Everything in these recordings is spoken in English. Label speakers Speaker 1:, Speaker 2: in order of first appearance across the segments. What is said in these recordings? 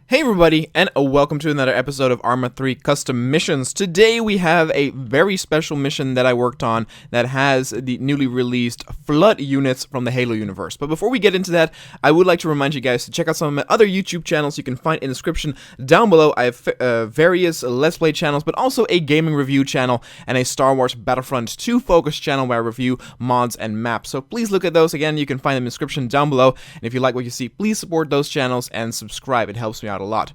Speaker 1: Hey everybody, and welcome to another episode of ARMA 3 Custom Missions. Today we have a very special mission that I worked on that has the newly released Flood units from the Halo universe. But before we get into that, I would like to remind you guys to check out some of my other YouTube channels you can find in the description down below. I have various Let's Play channels, but also a gaming review channel and a Star Wars Battlefront 2 focus channel where I review mods and maps. So please look at those. Again, you can find them in the description down below. And if you like what you see, please support those channels and subscribe. It helps me out a lot.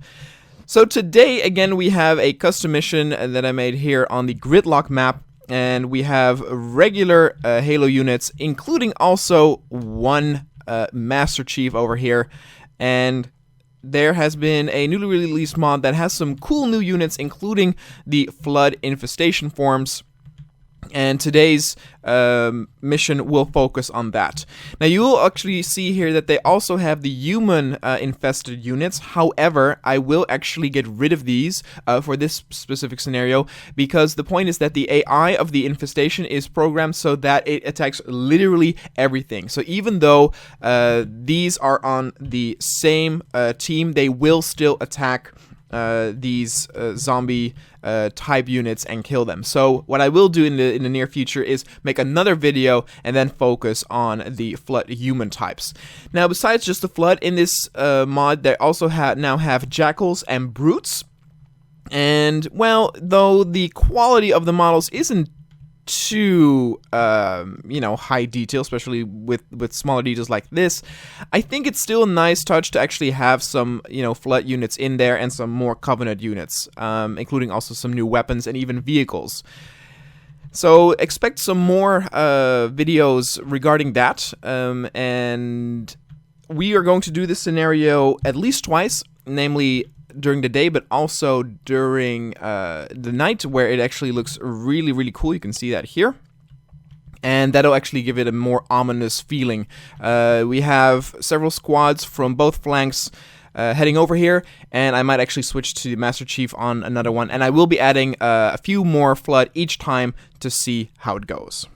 Speaker 1: So today, again, we have a custom mission that I made here on the gridlock map, and we have regular Halo units, including also one Master Chief over here, and there has been a newly released mod that has some cool new units, including the Flood Infestation forms. And today's mission will focus on that. Now you will actually see here that they also have the human infested units. However, I will actually get rid of these for this specific scenario, because the point is that the AI of the infestation is programmed so that it attacks literally everything. So even though these are on the same team, they will still attack these zombie type units and kill them. So what I will do in the near future is make another video and then focus on the Flood human types. Now, besides just the Flood, in this mod they also now have jackals and brutes. And well, though the quality of the models isn't too high detail, especially with smaller details like this, I think it's still a nice touch to actually have some Flood units in there and some more Covenant units, including also some new weapons and even vehicles. So expect some more videos regarding that, and we are going to do this scenario at least twice, namely during the day, but also during the night, where it actually looks really, really cool. You can see that here. And that'll actually give it a more ominous feeling. We have several squads from both flanks heading over here, and I might actually switch to Master Chief on another one. And I will be adding a few more Flood each time to see how it goes.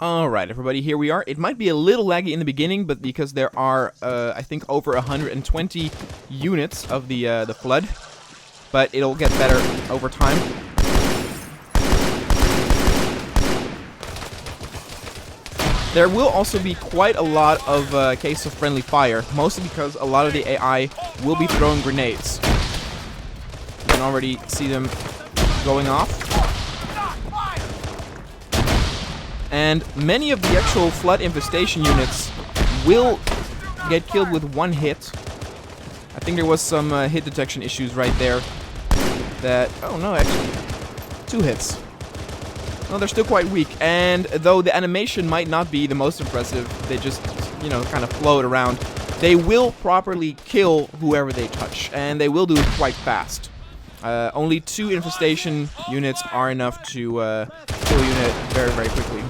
Speaker 1: Alright everybody, here we are. It might be a little laggy in the beginning, but because there are, I think, over 120 units of the Flood, but it'll get better over time. There will also be quite a lot of case of friendly fire, mostly because a lot of the AI will be throwing grenades. You can already see them going off. And many of the actual Flood infestation units will get killed with one hit. I think there was some hit detection issues right there. Oh no, actually, 2 hits. No, they're still quite weak. And though the animation might not be the most impressive, they just, kind of float around. They will properly kill whoever they touch, and they will do it quite fast. Only 2 infestation units are enough to kill a unit very, very quickly.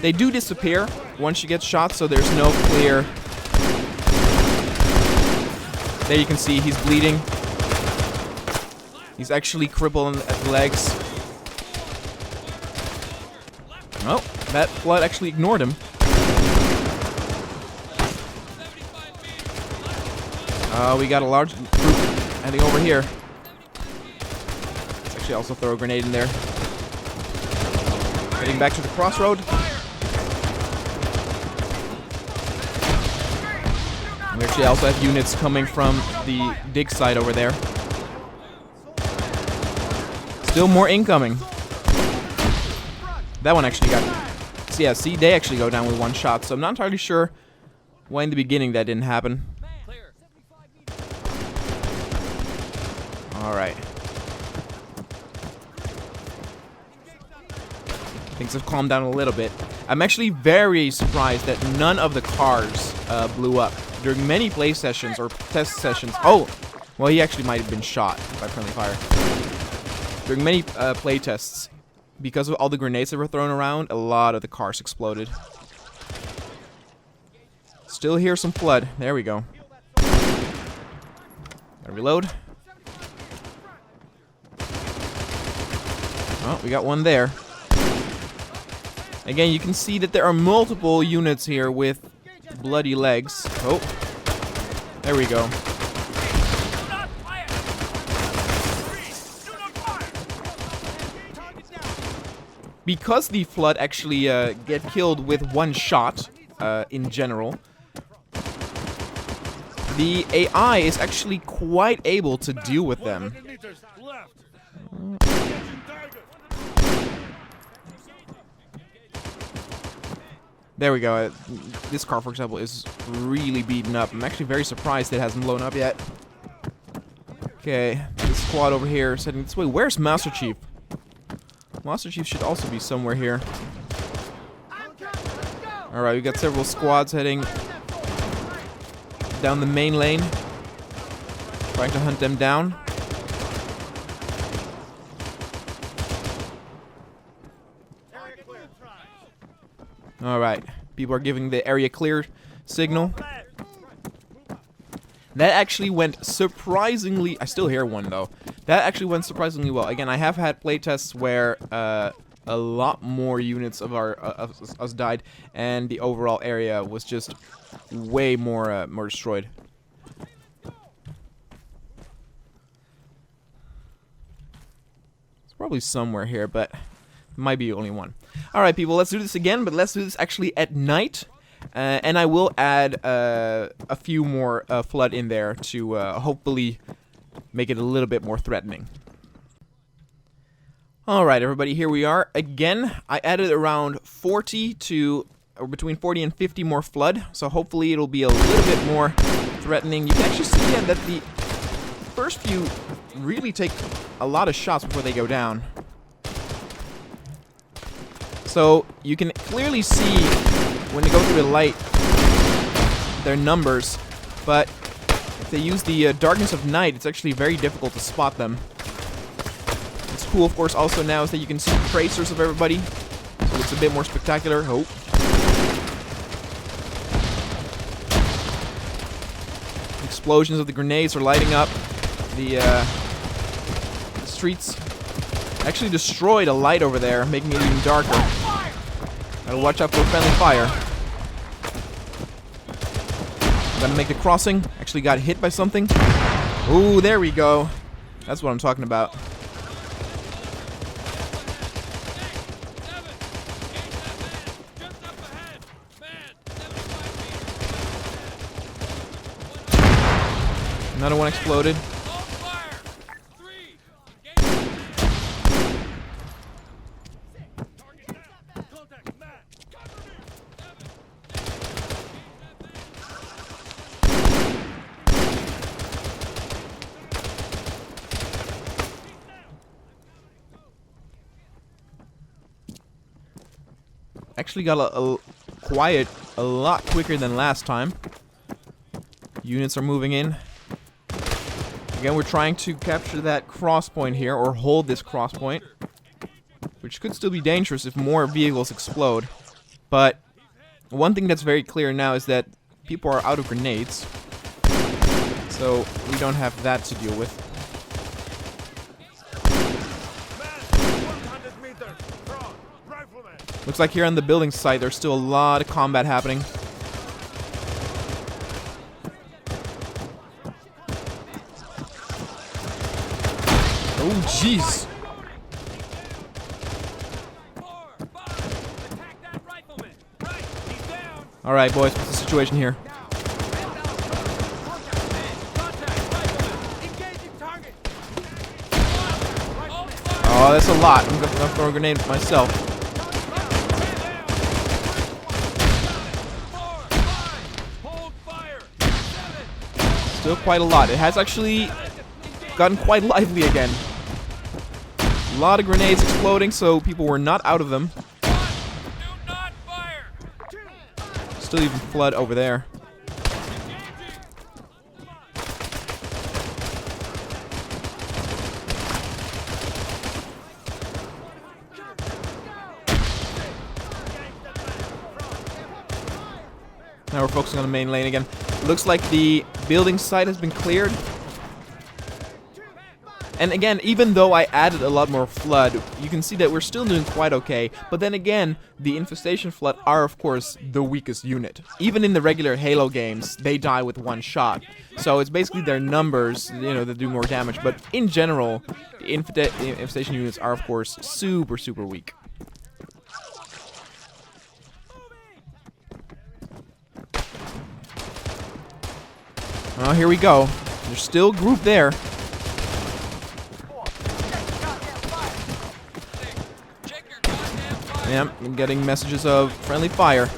Speaker 1: They do disappear once you get shot, so there's no clear... There you can see he's bleeding. He's actually crippled at the legs. Oh, that Flood actually ignored him. We got a large group heading over here. Let's actually also throw a grenade in there. Heading back to the crossroad. We actually also have units coming from the dig site over there. Still more incoming. That one actually got... So yeah, see, they actually go down with one shot, so I'm not entirely sure why in the beginning that didn't happen. Alright. Things have calmed down a little bit. I'm actually very surprised that none of the cars blew up during many play sessions or test sessions. Oh! Well, he actually might have been shot by friendly fire. During many play tests, because of all the grenades that were thrown around, a lot of the cars exploded. Still hear some Flood. There we go. Gotta reload. Oh, we got one there. Again, you can see that there are multiple units here with bloody legs. Oh. There we go. Because the Flood actually get killed with one shot, in general, the AI is actually quite able to deal with them. There we go. This car, for example, is really beaten up. I'm actually very surprised it hasn't blown up yet. Okay, this squad over here is heading this way. Where's Master Chief? Master Chief should also be somewhere here. Alright, we got several squads heading down the main lane, trying to hunt them down. Alright, people are giving the area clear signal. That actually went surprisingly... I still hear one, though. That actually went surprisingly well. Again, I have had playtests where a lot more units of us died, and the overall area was just way more destroyed. It's probably somewhere here, but might be only one. Alright, people, let's do this again, but let's do this actually at night. And I will add a few more Flood in there to hopefully make it a little bit more threatening. Alright, everybody, here we are. Again, I added around 40 to, or between 40 and 50 more Flood, so hopefully it'll be a little bit more threatening. You can actually see that the first few really take a lot of shots before they go down. So you can clearly see when they go through the light their numbers, but if they use the darkness of night, it's actually very difficult to spot them. What's cool, of course, also now is that you can see tracers of everybody, so it's a bit more spectacular. Oh. Explosions of the grenades are lighting up the streets. Actually destroyed a light over there, making it even darker. Gotta watch out for friendly fire. Gotta make the crossing. Actually got hit by something. Ooh, there we go. That's what I'm talking about. Another one exploded. Actually got a quiet a lot quicker than last time. Units are moving in. Again, we're trying to capture that cross point here, or hold this cross point, which could still be dangerous if more vehicles explode. But one thing that's very clear now is that people are out of grenades, so we don't have that to deal with. Looks like here on the building site there's still a lot of combat happening. Oh, jeez. Alright, boys, what's the situation here? Oh, that's a lot. I'm gonna throw a grenade myself. Still quite a lot. It has actually gotten quite lively again. A lot of grenades exploding, so people were not out of them. Still even Flood over there. Now we're focusing on the main lane again. Looks like the building site has been cleared. And again, even though I added a lot more Flood, you can see that we're still doing quite okay. But then again, the Infestation Flood are, of course, the weakest unit. Even in the regular Halo games, they die with one shot. So it's basically their numbers, you know, that do more damage. But in general, the Infestation units are, of course, super, super weak. Oh, here we go. There's still a group there. Yeah, I'm getting messages of friendly fire.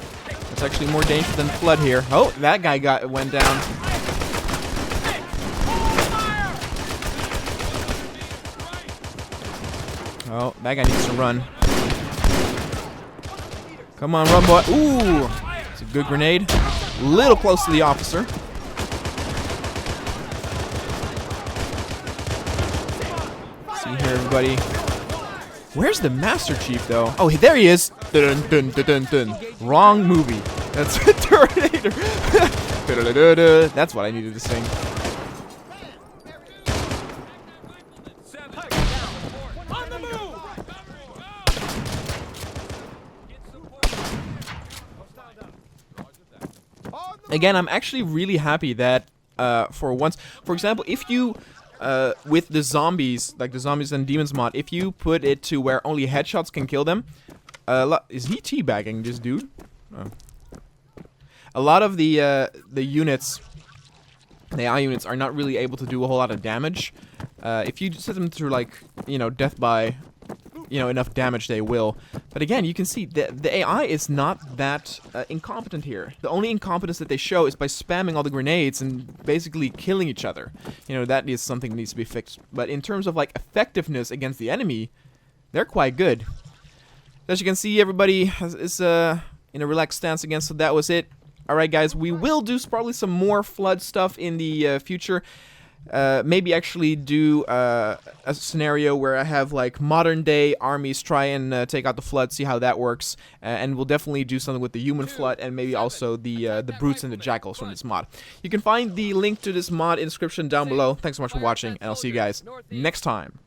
Speaker 1: It's actually more dangerous than Flood here. Oh, that guy went down. Oh, that guy needs to run. Come on, run, boy. Ooh, it's a good grenade. Little close to the officer. See here, everybody. Where's the Master Chief, though? Oh, there he is. Dun, dun, dun, dun, dun. Wrong movie. That's Terminator. That's what I needed to sing. Again, I'm actually really happy that for once, for example, if you with the zombies, like the zombies and demons mod, if you put it to where only headshots can kill them, is he teabagging this dude? Oh. A lot of the units, the AI units, are not really able to do a whole lot of damage. If you set them through, like, you know, death by, you know, enough damage, they will. But again, you can see the AI is not that incompetent here. The only incompetence that they show is by spamming all the grenades and basically killing each other. You know, that is something that needs to be fixed. But in terms of, like, effectiveness against the enemy, they're quite good. As you can see, everybody is in a relaxed stance again, so that was it. Alright, guys, we will do probably some more Flood stuff in the future. Maybe actually do a scenario where I have, like, modern day armies try and take out the Flood, see how that works, and we'll definitely do something with the human Flood and maybe also the brutes and the jackals from this mod. You can find the link to this mod in the description down below. Thanks so much for watching, and I'll see you guys next time.